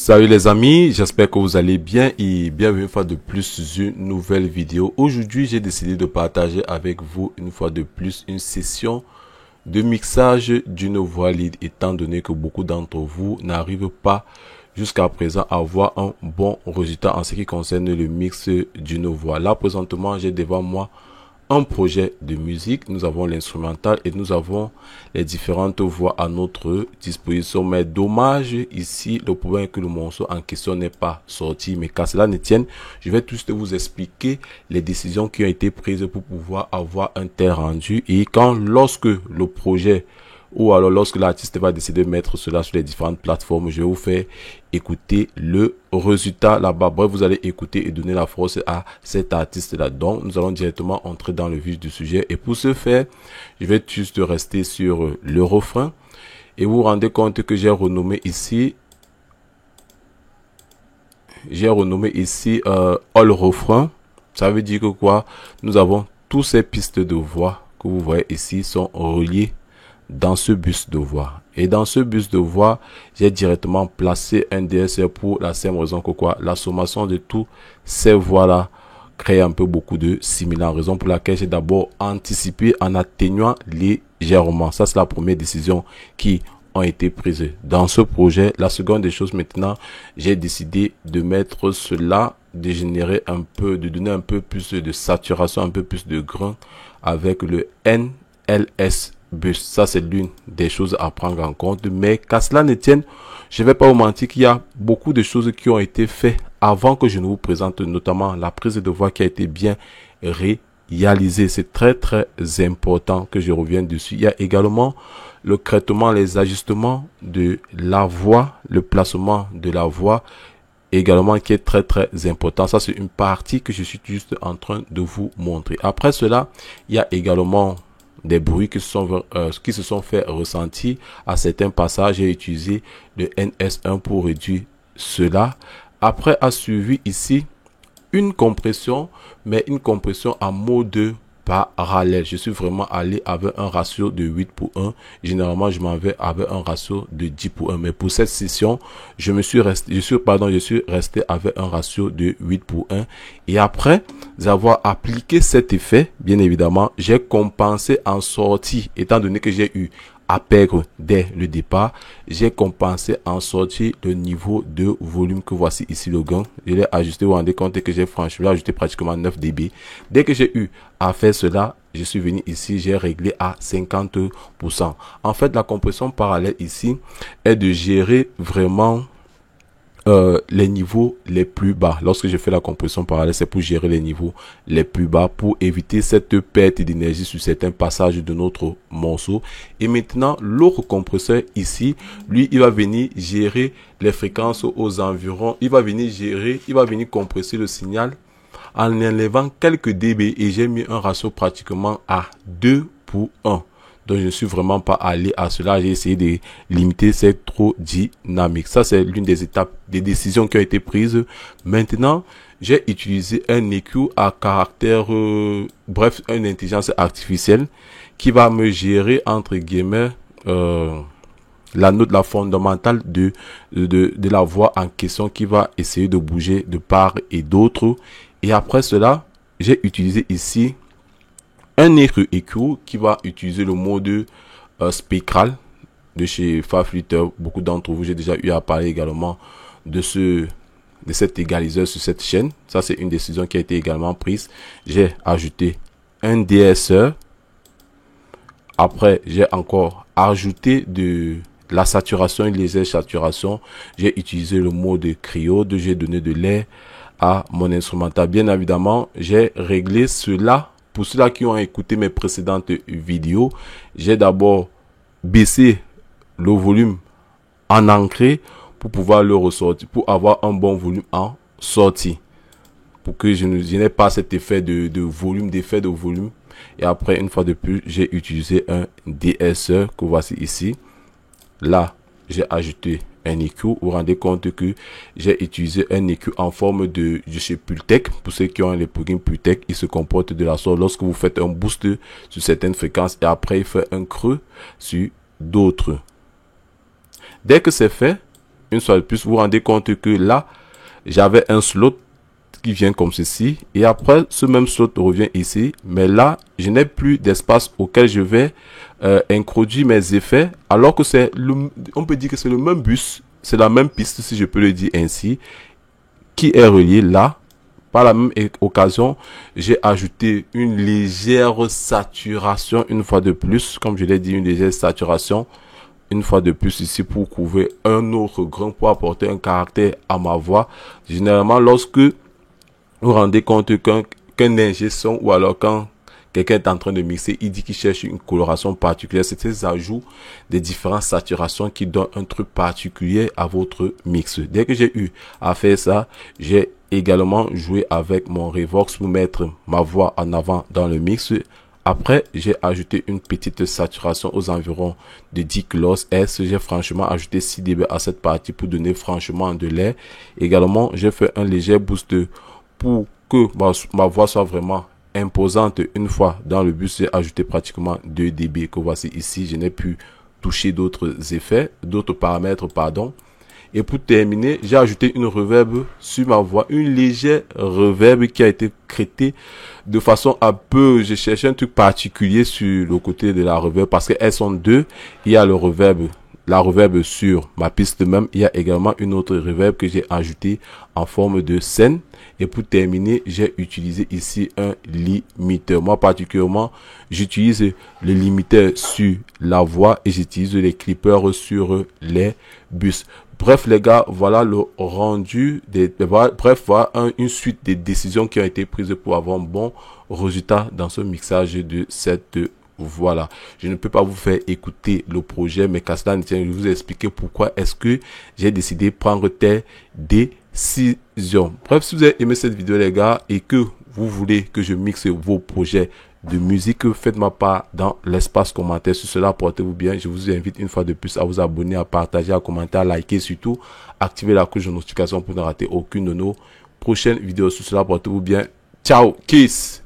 Salut les amis, j'espère que vous allez bien et bienvenue une fois de plus une nouvelle vidéo. Aujourd'hui, j'ai décidé de partager avec vous une fois de plus une session de mixage d'une voix lead, étant donné que beaucoup d'entre vous n'arrivent pas jusqu'à présent à avoir un bon résultat en ce qui concerne le mix d'une voix. Là, présentement, j'ai devant moi un projet de musique, nous avons l'instrumental et nous avons les différentes voix à notre disposition. Mais dommage, ici, le problème est que le morceau en question n'est pas sorti. Mais qu'à cela ne tienne, je vais juste vous expliquer les décisions qui ont été prises pour pouvoir avoir un tel rendu. Et lorsque le projet ou alors lorsque l'artiste va décider de mettre cela sur les différentes plateformes, je vais vous faire écouter le résultat là-bas. Bref, vous allez écouter et donner la force à cet artiste-là. Donc, nous allons directement entrer dans le vif du sujet. Et pour ce faire, je vais juste rester sur le refrain. Et vous vous rendez compte que j'ai renommé ici all refrain. Ça veut dire que quoi? Nous avons toutes ces pistes de voix que vous voyez ici sont reliées dans ce bus de voix. Et dans ce bus de voix, j'ai directement placé un DSR pour la simple raison que quoi, la sommation de toutes ces voix-là crée un peu beaucoup de similaires. Raison pour laquelle j'ai d'abord anticipé en atténuant légèrement. Ça, c'est la première décision qui ont été prises dans ce projet. La seconde des choses maintenant, j'ai décidé de mettre cela, de générer un peu, de donner un peu plus de saturation, un peu plus de grain avec le NLS bus. Ça, c'est l'une des choses à prendre en compte. Mais qu'à cela ne tienne, je ne vais pas vous mentir qu'il y a beaucoup de choses qui ont été faites avant que je ne vous présente, notamment la prise de voix qui a été bien réalisée. C'est très important que je revienne dessus. Il y a également le traitement, les ajustements de la voix, le placement de la voix également qui est très important. Ça, c'est une partie que je suis juste en train de vous montrer. Après cela, il y a également des bruits qui se sont fait ressentir à certains passages. J'ai utilisé le NS1 pour réduire cela. Après a suivi ici une compression, mais une compression en mode parallèle. Je suis vraiment allé avec un ratio de 8:1. Généralement, je m'en vais avec un ratio de 10:1. Mais pour cette session, je suis resté avec un ratio de 8:1. Et après avoir appliqué cet effet, bien évidemment, j'ai compensé en sortie, étant donné que j'ai eu à perdre dès le départ, j'ai compensé en sortie le niveau de volume que voici ici le gain. Je l'ai ajusté, vous vous rendez compte que j'ai franchement ajouté pratiquement 9 dB. Dès que j'ai eu à faire cela, je suis venu ici, j'ai réglé à 50%. En fait, la compression parallèle ici est de gérer vraiment les niveaux les plus bas. Lorsque je fais la compression parallèle, c'est pour gérer les niveaux les plus bas, pour éviter cette perte d'énergie sur certains passages de notre morceau. Et maintenant, l'autre compresseur ici, lui, il va venir gérer les fréquences aux environs. Il va venir compresser le signal en enlevant quelques dB, et j'ai mis un ratio pratiquement à 2:1. Donc, je ne suis vraiment pas allé à cela. J'ai essayé de limiter, c'est trop dynamique. Ça, c'est l'une des étapes, des décisions qui ont été prises. Maintenant, j'ai utilisé un EQ à caractère, bref, une intelligence artificielle qui va me gérer, entre guillemets, la note, la fondamentale de la voix en question, qui va essayer de bouger de part et d'autre. Et après cela, j'ai utilisé ici un EQ qui va utiliser le mode spectral de chez Faflitter. Beaucoup d'entre vous, j'ai déjà eu à parler également de cet égaliseur sur cette chaîne. Ça, c'est une décision qui a été également prise. J'ai ajouté un DSR. Après, j'ai encore ajouté de la saturation, une légère saturation. J'ai utilisé le mode cryode. J'ai donné de l'air à mon instrumental. Bien évidemment, j'ai réglé cela. Pour ceux-là qui ont écouté mes précédentes vidéos, j'ai d'abord baissé le volume en entrée pour pouvoir le ressortir, pour avoir un bon volume en sortie, pour que je n'ai pas cet effet de volume, d'effet de volume. Et après, une fois de plus, j'ai utilisé un DSR que voici ici. Là, j'ai ajouté un EQ. Vous vous rendez compte que j'ai utilisé un EQ en forme de chez Pultec. Pour ceux qui ont les plugins Pultec, il se comporte de la sorte. Lorsque vous faites un boost sur certaines fréquences et après il fait un creux sur d'autres. Dès que c'est fait, une fois de plus, vous vous rendez compte que là, j'avais un slot qui vient comme ceci. Et après, ce même slot revient ici. Mais là, je n'ai plus d'espace auquel je vais introduire mes effets. Alors que on peut dire que c'est le même bus. C'est la même piste, si je peux le dire ainsi, qui est reliée là. Par la même occasion, j'ai ajouté une légère saturation une fois de plus. Comme je l'ai dit, une légère saturation une fois de plus ici pour couvrir un autre grain, pour apporter un caractère à ma voix. Généralement, lorsque vous vous rendez compte qu'un ingé son, ou alors quand quelqu'un est en train de mixer, il dit qu'il cherche une coloration particulière, c'est ces ajouts des différentes saturations qui donnent un truc particulier à votre mix. Dès que j'ai eu à faire ça, j'ai également joué avec mon Revox pour mettre ma voix en avant dans le mix. Après, j'ai ajouté une petite saturation aux environs de 10 kHz. J'ai franchement ajouté 6 dB à cette partie pour donner franchement de l'air. Également, j'ai fait un léger boost pour que ma voix soit vraiment imposante. Une fois dans le bus, j'ai ajouté pratiquement 2 dB que voici ici. Je n'ai pu toucher d'autres effets, d'autres paramètres, pardon. Et pour terminer, j'ai ajouté une reverb sur ma voix, une légère reverb qui a été créée de façon à peu, j'ai cherché un truc particulier sur le côté de la reverb parce qu'elles sont deux. Il y a le reverb, la reverb sur ma piste même. Il y a également une autre reverb que j'ai ajoutée en forme de scène. Et pour terminer, j'ai utilisé ici un limiteur. Moi particulièrement, j'utilise le limiteur sur la voix et j'utilise les clippers sur les bus. Bref les gars, voilà le rendu voilà une suite de décisions qui ont été prises pour avoir un bon résultat dans ce mixage de cette voix-là. Je ne peux pas vous faire écouter le projet, mais qu'à cela ne tienne, je vais vous expliquer pourquoi est-ce que j'ai décidé de prendre telle décision. Bref, si vous avez aimé cette vidéo les gars et que vous voulez que je mixe vos projets de musique, faites-moi part dans l'espace commentaire. Sur cela, portez-vous bien. Je vous invite une fois de plus à vous abonner, à partager, à commenter, à liker, surtout activer la cloche de notification pour ne rater aucune de nos prochaines vidéos. Sur cela, portez-vous bien. Ciao, kiss.